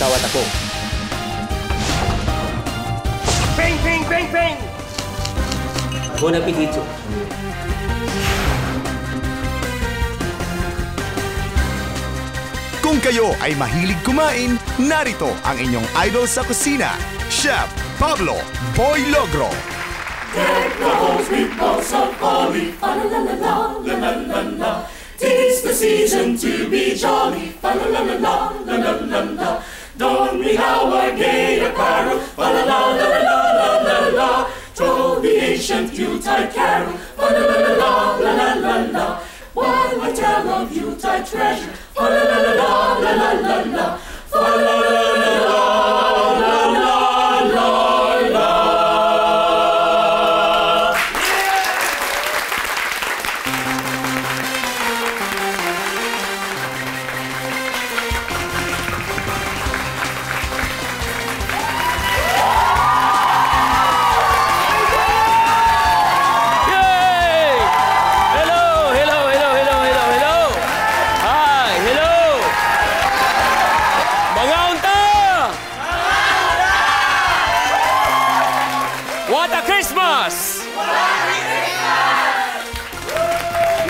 ikaw at ako. Bang, bang, bang, bang! Bon appetito. Kung kayo ay mahilig kumain, narito ang inyong idol sa kusina, Chef Pablo Boy Logro. Deck the halls with boughs of holly, fa-la-la-la-la-la-la-la-la. 'Tis the season to be jolly, fa-la-la-la-la-la-la-la-la. Don we our gay apparel, fa-la-la-la-la-la-la-la. Troll the ancient Yuletide carol, fa-la-la-la-la-la-la-la. While I tell of Yuletide treasure, fa-la-la-la-la-la-la-la. Fa-la-la-la-la-la-la-la.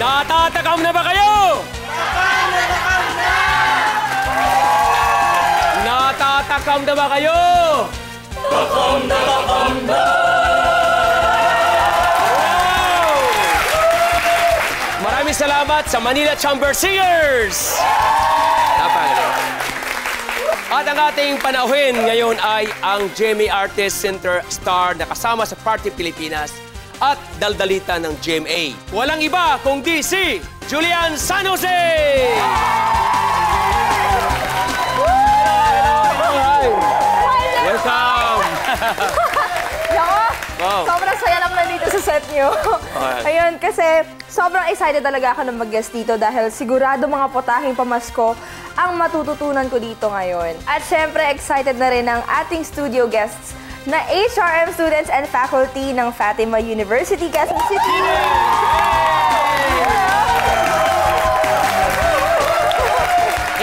Natatakam na ba kayo? Natatakam na ba kayo? Takam na, takam na! Wow! Maraming salamat sa Manila Chamber Singers! Napagaling. At ang ating panauhin ngayon ay ang GMA Artist Center star na kasama sa Party Pilipinas at daldalita ng GMA. Walang iba kundi si Julian San Jose! Hi! Welcome! Wow. Sobrang saya naman dito sa set nyo. Ayun, kasi sobrang excited talaga ako na mag-guest dito dahil sigurado mga potahing pamasko ang matututunan ko dito ngayon. At syempre, excited na rin ang ating studio guests na HRM students and faculty ng Fatima University, Quezon City.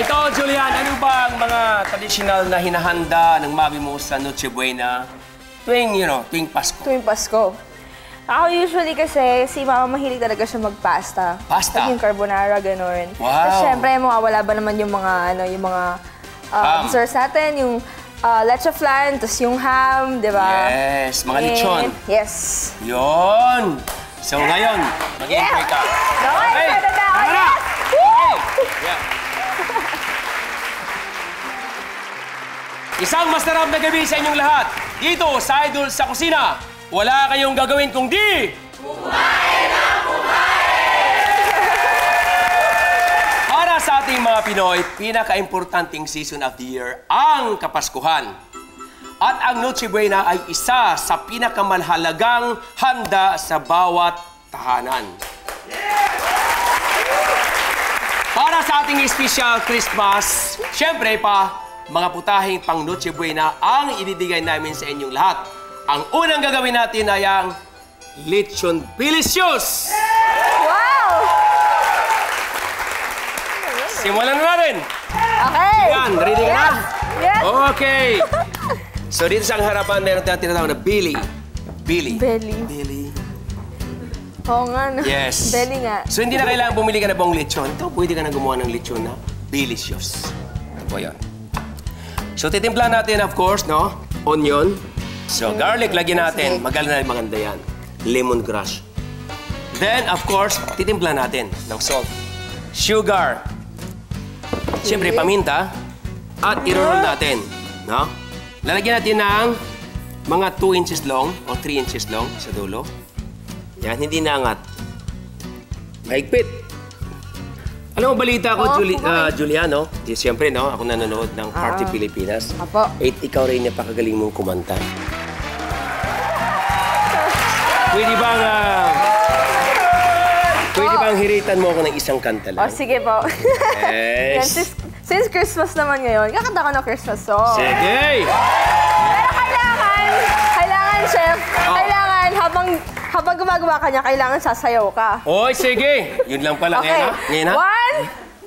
Ito, Julian, ano ba ang mga traditional na hinahanda ng mami mo sa Noche Buena tuwing Pasko? Tuwing Pasko. Ako usually kasi, si mama mahilig talaga siya mag-pasta. Pasta? Like yung carbonara, ganun. Wow. Tapos syempre, mawawala ba naman yung mga, desserts natin, yung leche flan, tapos yung ham, di ba? Yes, mga lechon. Yes. Yun! So ngayon, mag-enjoy ka. Okay, excited na ako. Tara! Woo! Yeah. Isang masarap na gabi sa inyong lahat. Dito sa Idol sa Kusina, wala kayong gagawin kung di... Kumain na kumain! Para sa ating mga Pinoy, pinaka-importanting season of the year ang Kapaskuhan. At ang Noche Buena ay isa sa pinakamalhalagang handa sa bawat tahanan. Para sa ating special Christmas, syempre mga putahing pang Noche Buena ang ibibigay namin sa inyong lahat. Ang unang gagawin natin ay ang Lechon Delicious! Wow! Simulan na natin! Okay! Yan, ready ka na? Yes! Okay! So dito sa harapan, meron tayong tinatawag na Billy. Billy. Belly. Oo nga, no? Yes. Belly nga. So hindi na kailangan bumili ka na buong lechon. Ito, pwede ka na gumawa ng lechon na delicious. Ito po yan. So titimpla natin, of course, no? Onion. So garlic, lagyan natin. Maganda yan. Lemongrass. Then, of course, titimpla natin ng salt. Sugar. Siyempre, paminta. At i-roll natin. No? Lalagyan natin ng mga 2 inches long o 3 inches long sa dulo. Yan, hindi naangat. Mahigpit. Alam mo, balita ko, Juliano, siyempre, no? Ako nanonood ng Party Pilipinas. Apo. Ikaw rin napakagaling mong kumanta. Pwede bang hiritan mo ako ng isang kanta lang? Oh, sige po. Yes. Since Christmas naman ngayon, kakanta ko ng Christmas song. Sige! Pero kailangan, Chef, kailangan habang gumagawa ka niya, kailangan sasayaw ka. Oy, sige! Yun lang pala. Okay. Ngayon, ha?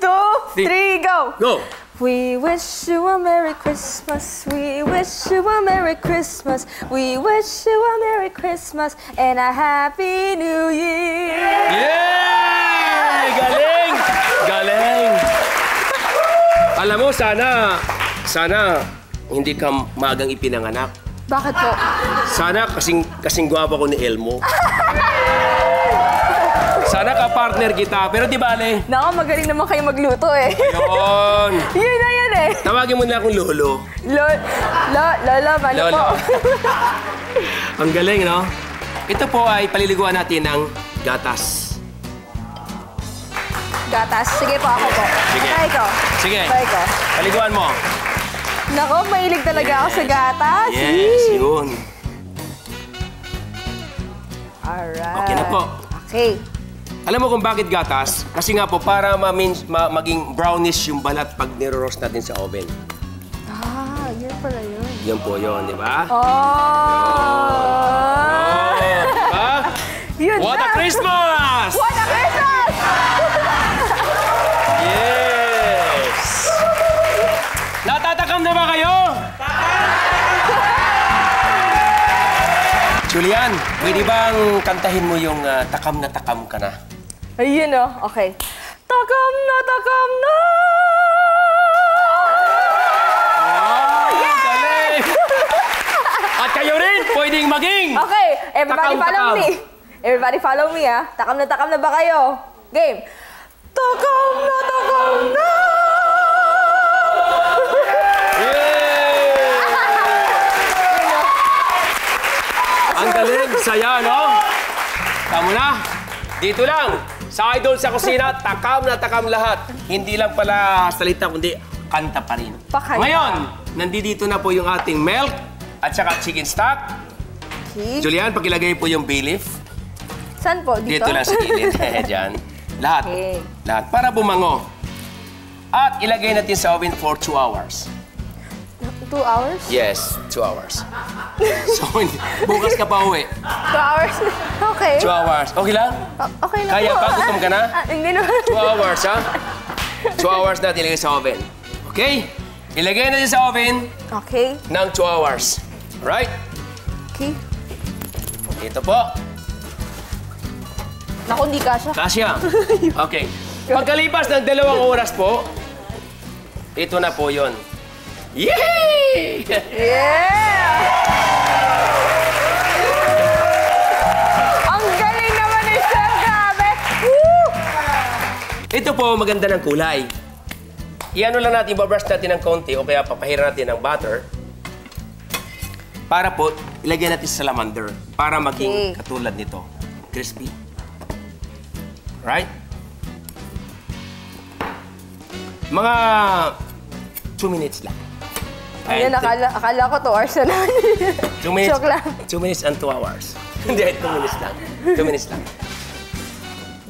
1, 2, 3, go! Go! We wish you a Merry Christmas. We wish you a Merry Christmas. We wish you a Merry Christmas and a Happy New Year. Yay! Galing! Galing! Alam mo, sana hindi ka magang ipinanganak. Bakit po? Sana kasing gwapo ko ni Elmo. Sana ka-partner kita, pero di bale. Nako, magaling naman kayo magluto eh. Yun! Yun na yun eh. Tawagin mo na akong Lolo. Lolo, mano po. Lolo. Ang galing, no? Ito po ay paliliguan natin ng gatas. Gatas. Sige po, ako po. Sige. Try ko. Sige. Try ko. Paliguan mo. Nako, mahilig talaga ako sa gatas. Yes, yun. Alright. Okay na po. Okay. Alam mo kung bakit gatas? Kasi nga po, para maging brownish yung balat pag niro-roast natin sa oven. Ah, yun pala yun. Yan po yun, di ba? Oh! Diba? Yun What a na! Christmas! What a Christmas! Yes! Natatakam na ba kayo? Julian, pwede bang kantahin mo yung takam na takam ka na? Ayun oh, okay. Takam na, takam na! Galing! At kayo rin, pwedeng maging! Okay, everybody Takam, follow takam. me. Everybody follow me, ah. Takam na ba kayo? Game. Takam na, takam na! Ang galing, saya, no? Tama na. Dito lang, sa Idol sa Kusina, takam na takam lahat. Hindi lang pala salita, kundi kanta pa rin. Pakanta. Ngayon, nandito na po yung ating milk at saka chicken stock. Okay. Julian, pakilagay po yung bay leaf. Saan po? Dito? Dito lang sa gilid. Diyan. Lahat. Okay. Lahat. Para bumango. At ilagay natin sa oven for 2 hours. 2 hours? Yes, 2 hours. So, bukas ka pa uwi. 2 hours? Okay. 2 hours. Okay lang? Okay na Kaya po. pa? Gutom ka na? Hindi naman. 2 hours, ha? 2 hours natin ilagay sa oven. Okay? Ilagay natin sa oven Okay. ng 2 hours. Right? Okay. Ito po. Naku, hindi kasha. Kasya. Okay. Pagkalipas ng 2 oras po, ito na po yun. Yay! Yeah! Ang galing naman ni Chef, grabe! Woo! Ito po, maganda ng kulay. Iano lang natin, babrush natin ng konti o kaya papahiran natin ng butter para po, ilagyan natin sa salamander para maging katulad nito. Crispy. Right? Mga 2 minutes lang. Ayun, akala ko 2 hours na naman. 2 minutes. Joke lang. 2 minutes and 2 hours. Hindi, 2 minutes lang. 2 minutes lang.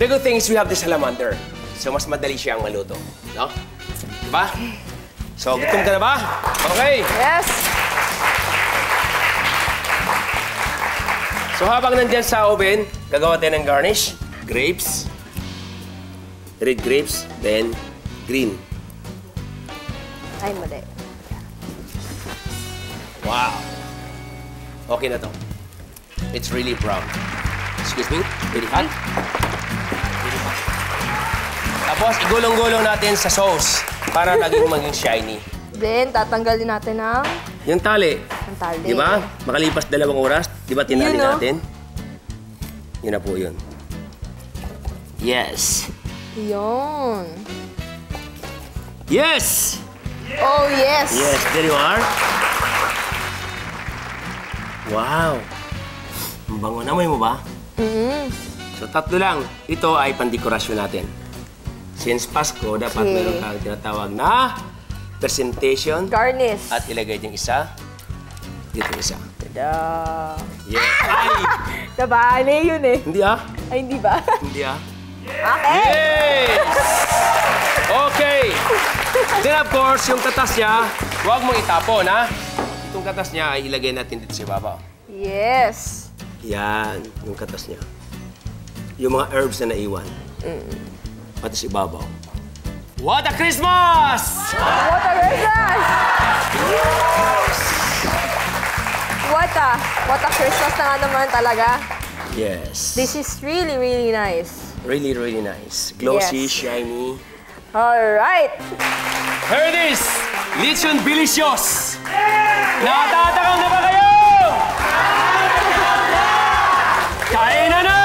The good thing is we have the salamander. So, mas madali siyang maluto. No? Diba? So, gutom ka na ba? Okay. Yes! So, habang nandyan sa oven, gagawa tayo ng garnish. Grapes. Red grapes. Then, green. Ay, mali. Wow. Okay na to. It's really brown. Excuse me? Very hot? Very hot. Tapos, igulong-gulong natin sa sauce para laging maging shiny. Then, tatanggalin natin ang Yung tali. tali. Di ba? Makalipas 2 oras, di ba tinali Yun, no? natin? Yun na po yun. Yes. Yun. Yes! Oh, yes! Yes, there you are. Wow. Ang bango. Namoy mo ba? So, 3 lang. Ito ay pandekorasyon natin. Since Pasko, dapat Okay. meron kang tinatawag na presentation. Garnish. At ilagay yung isa. Dito isa. Tada! Yeah. Ay! Nabali yun eh. Hindi ah. Ay, hindi ba? Hindi ah. Okay! Yes! Okay. Then of course, yung katas niya, huwag mong itapon, ha? Itong katas niya ay ilagay natin dito sa ibabaw. Yes! Yan, yung katas niya. Yung mga herbs na naiwan. Pati sa ibabaw. What a Christmas! What a Christmas! What a Christmas na nga naman talaga. Yes. This is really, really nice. Really, really nice. Glossy, Yes. shiny. Alright. Here it is! Lechon Delicious! Natatakam na ba kayo? Kain na na!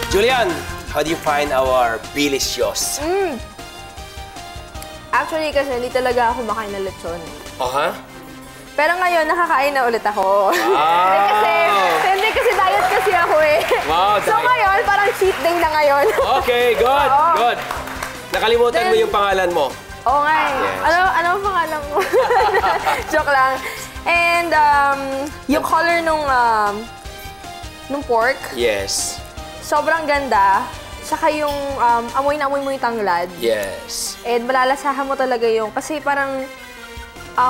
Julian, how do you find our delicious? Actually, kasi hindi talaga ako makain ng lechon. Oh, ha? Pero ngayon, nakakain na ulit ako. Wow! Hindi kasi diet kasi ako eh. Wow, So diet. ngayon, parang cheat day na ngayon. Okay, good, Oo. good. Nakalimutan mo Then- yung pangalan mo. Oo nga eh. Yes. Ano ang pangalan mo? Joke lang. And yung color nung pork, Yes. sobrang ganda. Saka yung amoy na amoy mo yung tanglad. Yes. And malalasahan mo talaga yung, kasi parang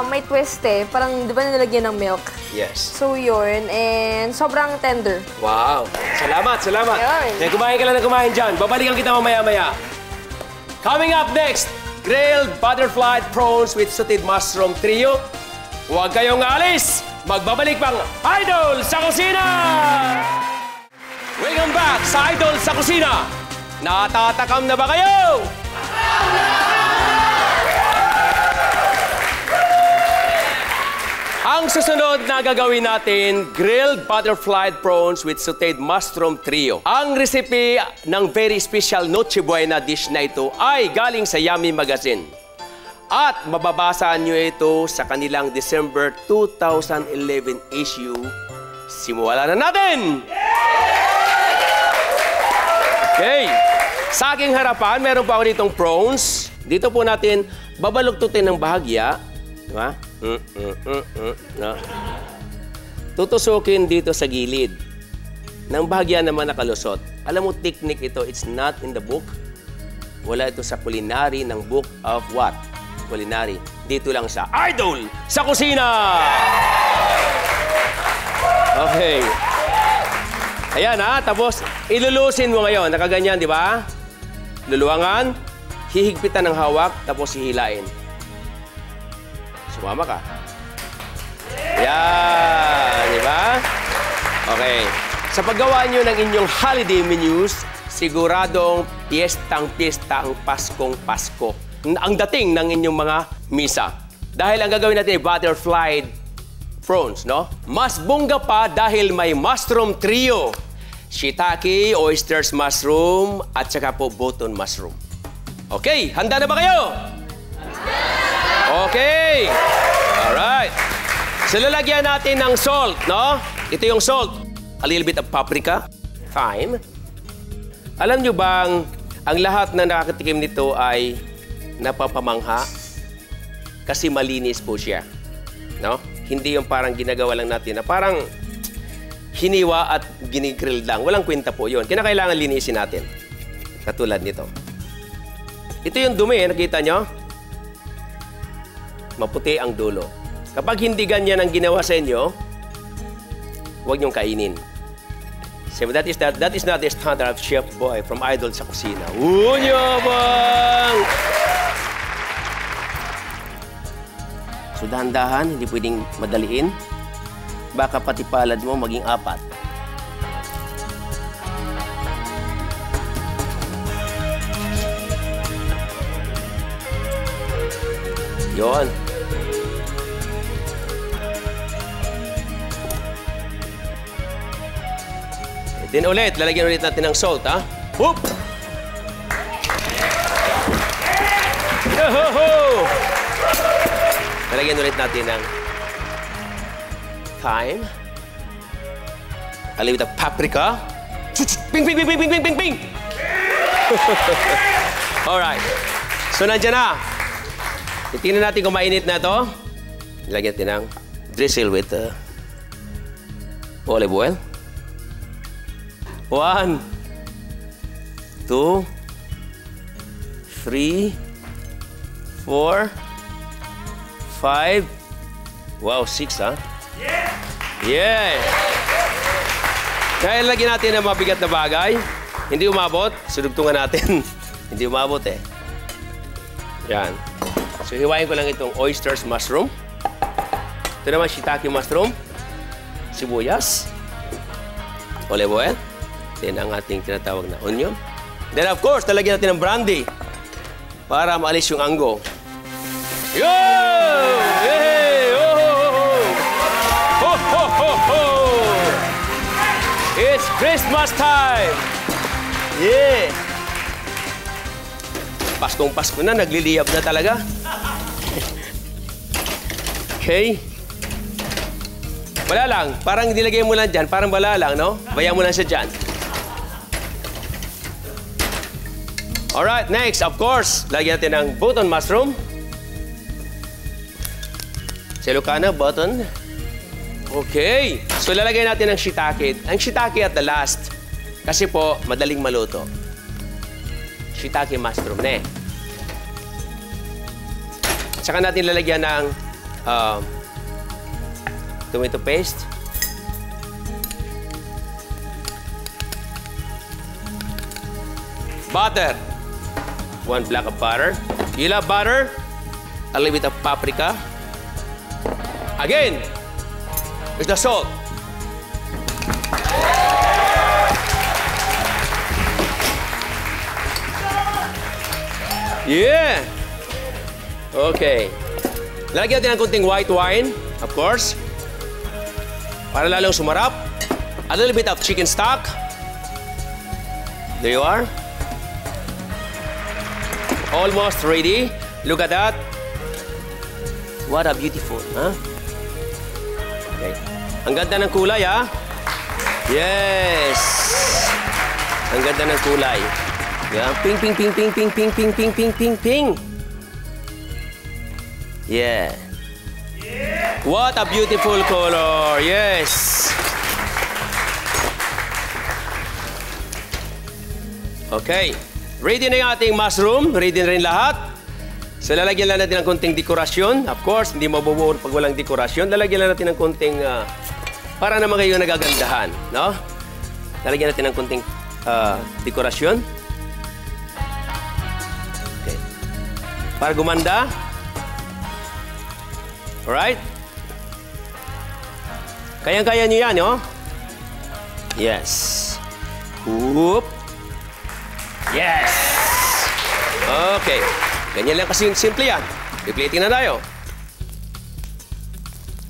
may twist eh. Parang, di ba nilagyan ng milk? Yes. So yun, and sobrang tender. Wow. Salamat, salamat. Ayun. Kaya kumain ka lang na kumain dyan. Babalikan kita mamaya-maya. Coming up next, grilled butterfly prawns with sauteed mushroom trio. Huwag kayong alis. Magbabalik pang Idol sa Kusina! Welcome back sa Idol sa Kusina. Natatakam na ba kayo? Ang susunod na gagawin natin, grilled butterfly prawns with sauteed mushroom trio. Ang recipe ng very special Noche Buena dish na ito ay galing sa Yummy Magazine. At mababasa nyo ito sa kanilang December 2011 issue. Simulan na natin! Okay. Sa aking harapan, meron pa ako ditong prawns. Dito po natin babaluktutin ng bahagya. Diba? No. Tutusukin dito sa gilid. Nang bahagya naman nakalusot. Alam mo, technique ito, it's not in the book. Wala ito sa culinary ng book of what? Culinary. Dito lang sa Idol sa Kusina! Okay. Ayan ha, tapos ilulusin mo ngayon. Nakaganyan, di ba? Luluwangan, hihigpitan ng hawak, tapos hihilain. Sumama ka. Yan, di ba? Okay. Sa paggawa nyo ng inyong holiday menus, siguradong piyestang-piyesta ang Paskong-Pasko. Ang dating ng inyong mga misa. Dahil ang gagawin natin ay butterfly prawns, no? Mas bongga pa dahil may mushroom trio. Shiitake, oysters mushroom, at saka po button mushroom. Okay, handa na ba kayo? Okay. Alright. So, lalagyan natin ng salt, no? Ito yung salt. A little bit of paprika, thyme. Alam nyo bang ang lahat na nakakatikim nito ay napapamangha? Kasi malinis po siya, no? Hindi yung parang ginagawa lang natin na parang hiniwa at ginigrill lang. Walang kwenta po yun. Kinakailangan linisin natin. Katulad nito. Ito yung dumi, nakita nyo? Maputi ang dulo. Kapag hindi ganyan ang ginawa sa inyo, huwag niyong kainin. So that is not the standard of Chef Boy from Idol sa Kusina. Unyabang! So dahan-dahan, hindi pwedeng madaliin. Baka pati palad mo maging 4. Yon. Then ulit, lalagyan ulit natin ng salt, ha? Whoop! Yo-ho-ho! Lalagyan ulit natin ng thyme. A little bit of paprika. Ping, ping, ping, ping, ping, ping, ping, ping! Alright. So, nandiyan na. Titingnan natin kung mainit na to. Lagyan natin ng drizzle with olive oil. 1, 2, 3, 4, 5. Wow, 6, ha? Yeah! Kaya lagyan natin ng mabigat na bagay. Hindi umabot. Sudugtungan natin. Hindi umabot, eh. Yan. So, hiwain ko lang itong oysters mushroom. Ito naman, shiitake mushroom. Sibuyas. Olive oil. Then, ang ating tinatawag na onion. Then, of course, talagyan natin ng brandy para maalis yung anggo. Yo! Hey! Oh, ho, ho, ho! Ho, ho, ho, ho! It's Christmas time! Yeah! Paskong Pasko na, nagliliyab na talaga. Okay? Wala lang. Parang nilagay mo lang dyan. Parang wala lang, no? Bayaan mo lang siya dyan. Alright, next, of course, lagyan natin ng button mushroom. Selokana, button. Okay. So, lalagay natin ng shiitake. Ang shiitake at the last. Kasi po, madaling maluto. Shiitake mushroom, ne? Tsaka natin lalagyan ng tomato paste. Butter. 1 block of butter. You love butter? A little bit of paprika. Again, there's the salt. Yeah! Okay. Lalagyan natin ng konting white wine, of course. Para lalong sumarap. A little bit of chicken stock. There you are. Almost ready. Look at that. What a beautiful, huh? Okay. Ang ganda ng kulay, ha? Yes! Ang ganda ng kulay. Yeah. Ping, ping, ping, ping, ping, ping, ping, ping, ping, ping, ping. Yeah. What a beautiful color. Yes. Okay. Ready na yung ating mushroom. Ready na rin lahat. So, lalagyan lang natin ng konting dekorasyon. Of course, hindi mabubuo pag walang dekorasyon. Lalagyan lang natin ng konting, para naman kayo nagagandahan, no? Lalagyan natin ng konting dekorasyon. Okay. Para gumanda. Alright? Kayang-kaya nyo yan, no? Yes. Whoop. Yes! Okay. Ganyan lang kasi simple yan. Piplating na tayo.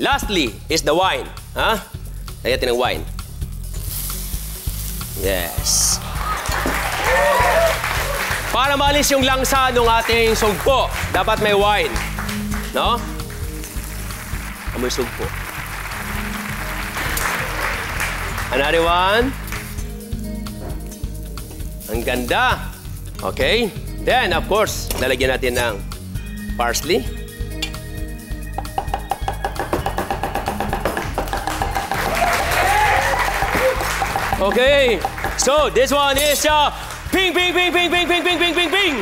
Lastly is the wine. Ha? Lagyan natin ng wine. Yes. Para maalis yung langsa ng ating sugpo, dapat may wine. No? Amoy sugpo. Another one. Ang ganda. Okay. Then, of course, lalagyan natin ng parsley. Okay. So, this one is ping, ping, ping, ping, ping, ping, ping, ping, ping, ping.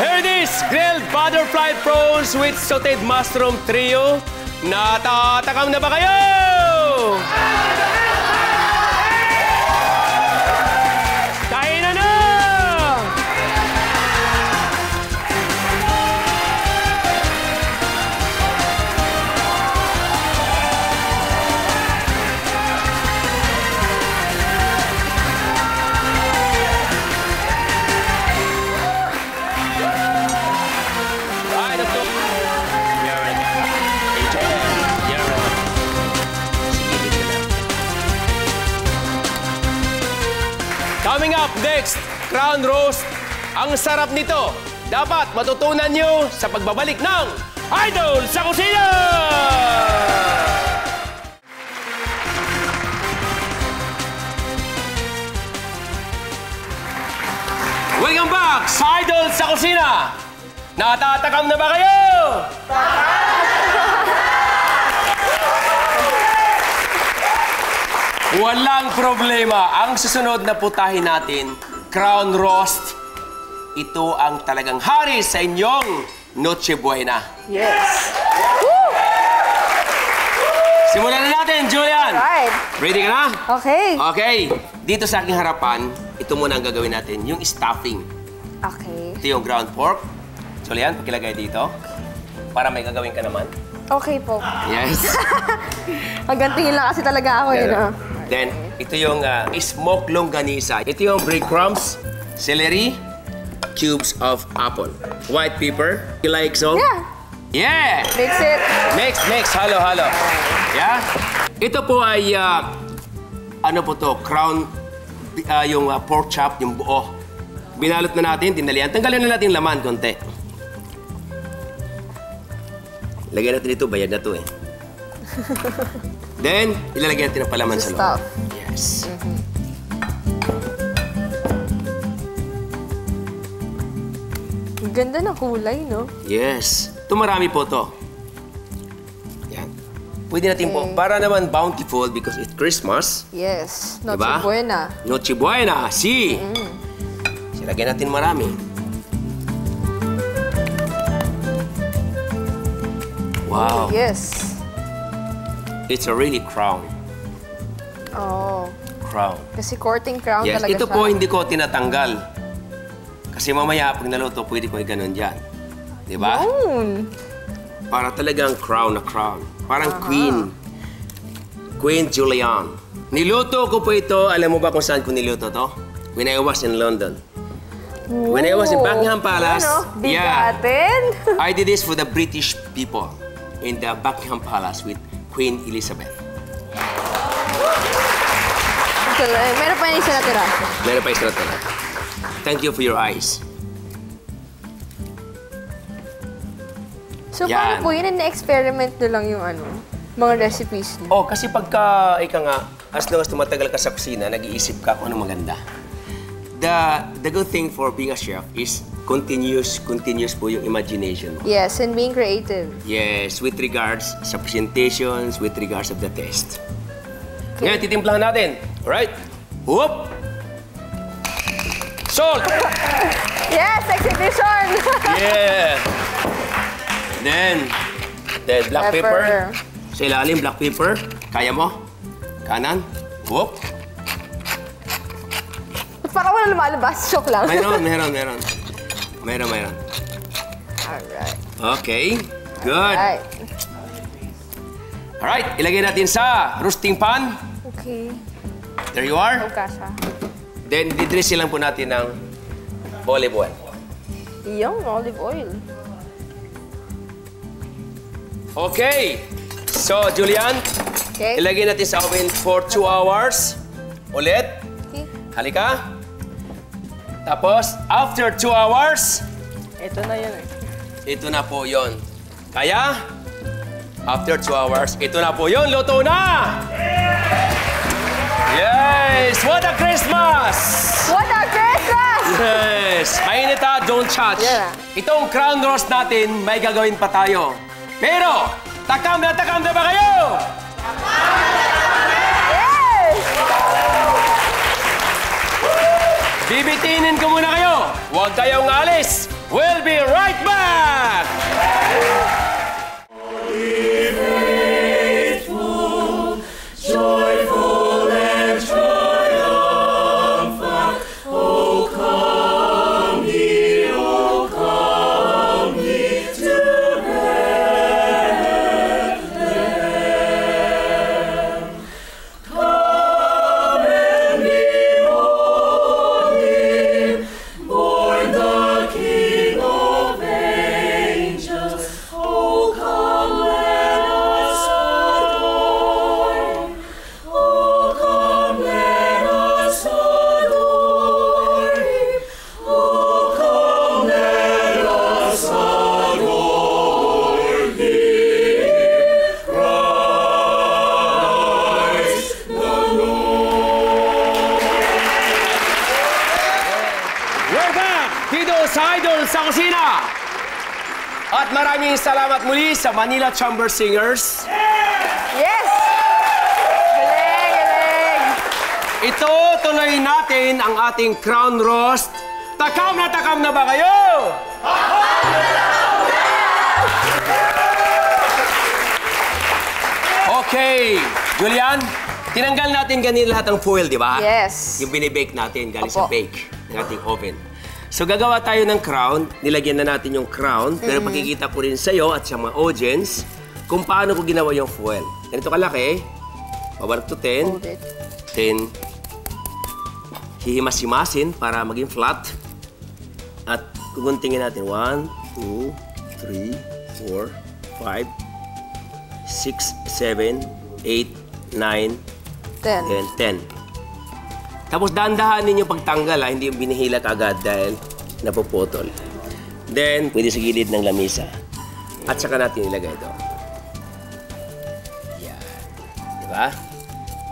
Here it is, grilled butterfly prawns with sauteed mushroom trio. Natatakam na ba kayo? Kain na na! Coming up next, crown roast. Ang sarap nito. Dapat matutunan nyo sa pagbabalik ng Idol sa Kusina! Welcome back sa Idol sa Kusina! Natatakam na ba kayo? Walang problema. Ang susunod na putahin natin, Crown Roast. Ito ang talagang hari sa inyong Noche Buena. Yes. Simulan na natin, Julian! Right. Ready ka na? Okay. Okay. Dito sa aking harapan, ito muna ang gagawin natin, yung stuffing. Okay. Ito yung ground pork. Julian, pakilagay dito. Para may gagawin ka naman. Okay po. Yes. Hanggang tingin lang kasi talaga ako yun. Then, ito yung smoked longganisa. Ito yung breadcrumbs, celery, cubes of apple, white pepper. You like so? Yeah. Yeah! Mix it. Mix. Halo. Yeah? Ito po ay, ano po to, crown, yung pork chop, yung buo. Binalot na natin, tinalian. Tanggalin na natin laman konti. Lagyan natin ito, bayad na to eh. Then, ilalagyan natin ang palaman sa loob. Stuff. Yes. Ang ganda ng kulay, no? Yes. Ito marami po to. Yan. Pwede natin po, para naman bountiful because it's Christmas. Yes. Noche Diba? Buena. Noche Buena, si. Lagyan natin marami. Wow. Yes. It's a really crown. Oh. Crown. Kasi courting crown Yes, talaga ito siya. po hindi ko tinatanggal. Kasi mamaya pag naluto, pwede ko i-ganon dyan. Di ba? Para talagang crown na crown. Parang queen. Queen Julian. Niluto ko po ito. Alam mo ba kung saan ko niluto to? When I was in London. When I was in Buckingham Palace. Ano? Bigatin? I did this for the British people in the Buckingham Palace with Queen Elizabeth. Meron pa yung isa natira. Meron pa isa natira. Thank you for your eyes. So, Yan. paano po yun? Na-experiment nyo lang yung mga recipes nyo? Oh, kasi pagka, ika nga, as long as tumatagal ka sa kusina, nag-iisip ka kung ano maganda. The good thing for being a chef is continuous po yung imagination mo. Yes, and being creative. Yes, with regards sa presentations, with regards of the taste. Ngayon, titimplahan natin. Alright? Whoop! Salt! Yes, exhibition! Yeah! Then black pepper. Pepper. Sa ilalim, black pepper. Kaya mo? Kanan. Whoop! Parang wala lumalabas. Shock lang. Meron. Alright. Okay. Good. Alright. Alright, ilagay natin sa roasting pan. Okay. There you are. Kasha. Then, didressing lang po natin ng olive oil. Yung olive oil. Okay. So, Julian, Okay. ilagay natin sa oven for 2 hours. Ulit. Okay. Halika. Tapos, after 2 hours, Ito na yun eh. ito na po yon. Kaya, after 2 hours, ito na po yon. Luto na! Yes! What a Christmas! What a Christmas! Yes! Mainit ha, don't touch. Yeah. Itong crown roast natin, may gagawin pa tayo. Pero, takam na ba kayo? Yes! Bibitinin ko muna kayo. Huwag kayong alis. We'll be right back! Joyful and triumphant, O come ye to Bethlehem. Come and behold him, born the King of Ages. sa Idol sa Kusina! At maraming salamat muli sa Manila Chamber Singers. Yes! Galing, galing! Ito, tuloy natin ang ating crown roast. Takam na ba kayo? Okay, Julian, tinanggal natin ganito lahat ng foil, di ba? Yes. Yung binibake natin galing sa Opo. bake ng ating oven. So gagawa tayo ng crown, nilagyan na natin yung crown, pero pakikita ko rin sa'yo at sa mga audience kung paano ko ginawa yung foil. Ganito kalaki, pabalak to 10. Hold it. 10. Hihimas-himasin para maging flat. At kuguntingin natin. 1, 2, 3, 4, 5, 6, 7, 8, 9, 10. 10. Tapos dahan-dahan ninyo pagtanggal, hindi yung binihila agad dahil napuputol. Then, pwede sa gilid ng lamisa. At saka natin ilagay ito. Yan. Diba?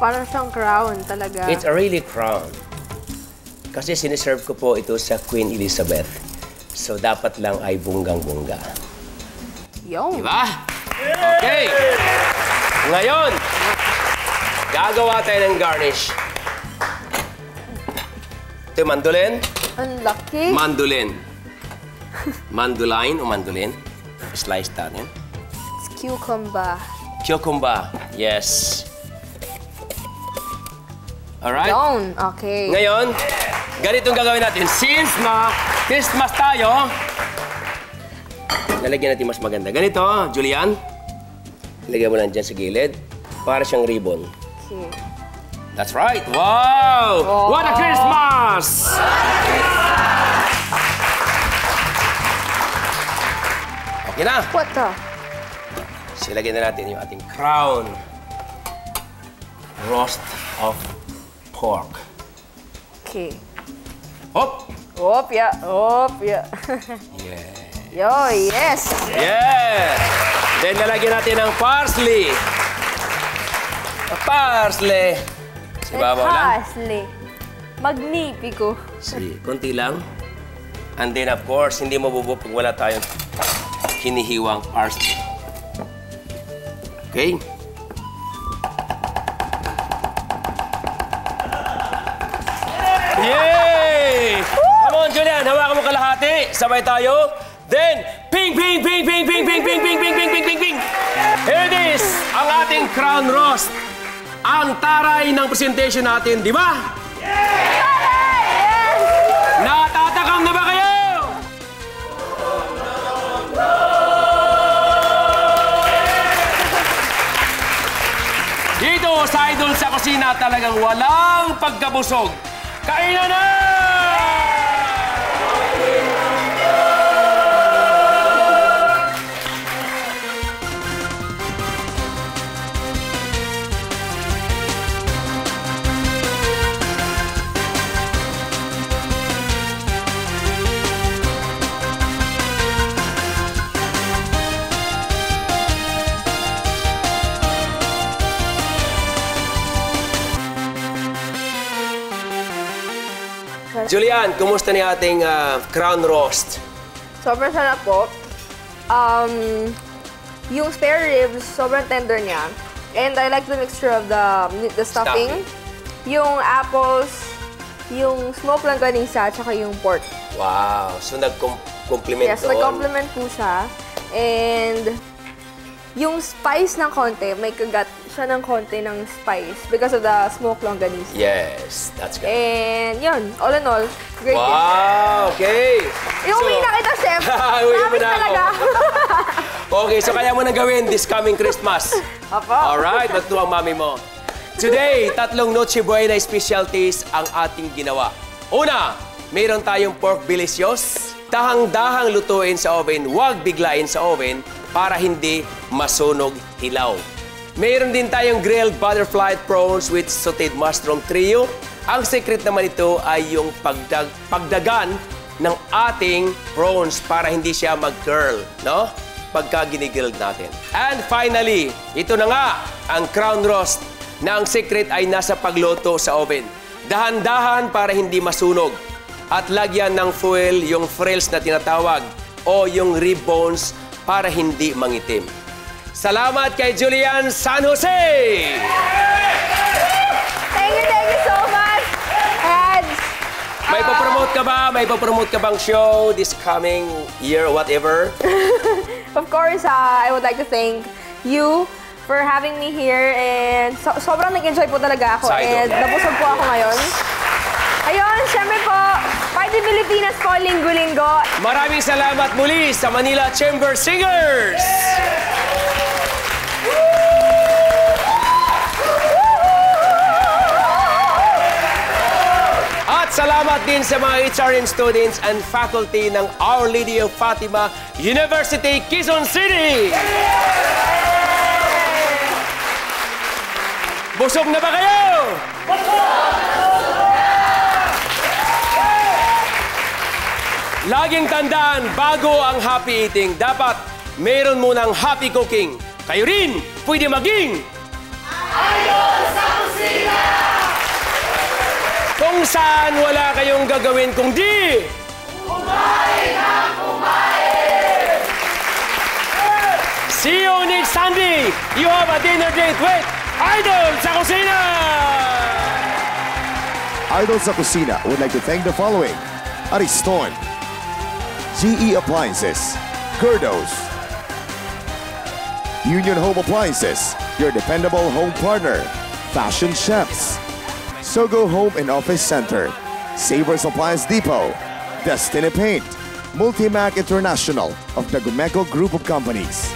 Parang siyang crown talaga. It's a really crown. Kasi siniserve ko po ito sa Queen Elizabeth. So, dapat lang ay bunggang-bungga. Yung. Diba? Okay. Ngayon, gagawa tayo ng garnish. Ito yung mandolin. Ang laki. Mandolin. Mandoline o mandolin. Slice natin. It's cucumber. Cucumber. Yes. Alright? Down. Okay. Ngayon, ganitong gagawin natin. Since na Christmas tayo, nalagyan natin mas maganda. Ganito, Julian. Ilagay mo lang dyan sa gilid. Para siyang ribbon. Okay. That's right. Wow! Wow. What a Christmas! Okay na. What the? Silagyan na natin yung ating crown. Roast of pork. Okay. Hop! Op, yeah. Op, yeah. Yeah. Yo, yes. Yeah! Then lalagyan natin ng parsley. Parsley. Si babaw lang. Parsley. Magnifico. Si, konti lang. And then of course, hindi mabubo pag wala tayong hinihiwang parsley. Okay? Yay! Come on, Julian. Hawakan mo kalahati. Sabay tayo. Then, ping, ping, ping, ping, ping, ping, ping, ping, ping, ping, ping, ping, ping. Here it is, ang ating crown roast. Ang taray ng presentation natin, di ba? Natatakam na ba kayo? Dito sa Idol sa Kusina talagang walang pagkabusog. Kainan na! Julian, kumusta ni ating crown roast? Sobrang sarap po. Yung spare ribs, sobrang tender niya. And I like the mixture of the stuffing. Yung apples, yung smoked langganisa, tsaka yung pork. Wow, so nag-compliment Yes, nag-compliment po siya. And yung spice ng konti, may kagat siya ng konti ng spice because of the smoked longanisa. Yes, that's good. And yun, all in all, great. Wow, okay. Iuwi na kita, chef. Uwi mo Promise na ako. talaga. Okay, so kaya mo na gawin this coming Christmas. Apo. Alright, matuwa ang mami mo. Today, 3 Noche Buena specialties ang ating ginawa. Una, mayroon tayong pork delicious. Dahang-dahang lutuin sa oven, huwag biglain sa oven para hindi masunog hilaw. Mayroon din tayong grilled butterfly prawns with sauteed mushroom trio. Ang secret naman ito ay yung pagdagan ng ating prawns para hindi siya mag-curl, no? Pagka ginigrilled natin. And finally, ito na nga ang crown roast na ang secret ay nasa pagluto sa oven. Dahan-dahan para hindi masunog. at lagyan ng foil yung frills na tinatawag o yung rib bones para hindi mangitim. Salamat kay Julian San Jose! Thank you so much. And May papromote ka ba? May papromote ka bang show this coming year, whatever? of course, I would like to thank you for having me here. And sobrang nag-enjoy po talaga ako. Saido. And nabusog po ako ngayon. Ayun, syempre po, Party Pilipinas po, linggo-linggo. Maraming salamat muli sa Manila Chamber Singers! At salamat din sa mga HRM students and faculty ng Our Lady of Fatima University, Quezon City! Busog na ba kayo? Laging tandaan, bago ang happy eating, dapat meron munang happy cooking. Kayo rin, pwede maging Idol sa Kusina! Kung saan wala kayong gagawin kundi kumain na kumain! See you next Sunday! You have a dinner date with Idol sa Kusina! Idol sa Kusina would like to thank the following: Ariston, GE Appliances, Gerdos, Union Home Appliances, your dependable home partner, Fashion Chefs, Sogo Home and Office Center, Savers Appliance Depot, Destiny Paint, Multimac International of the Gumeco Group of Companies,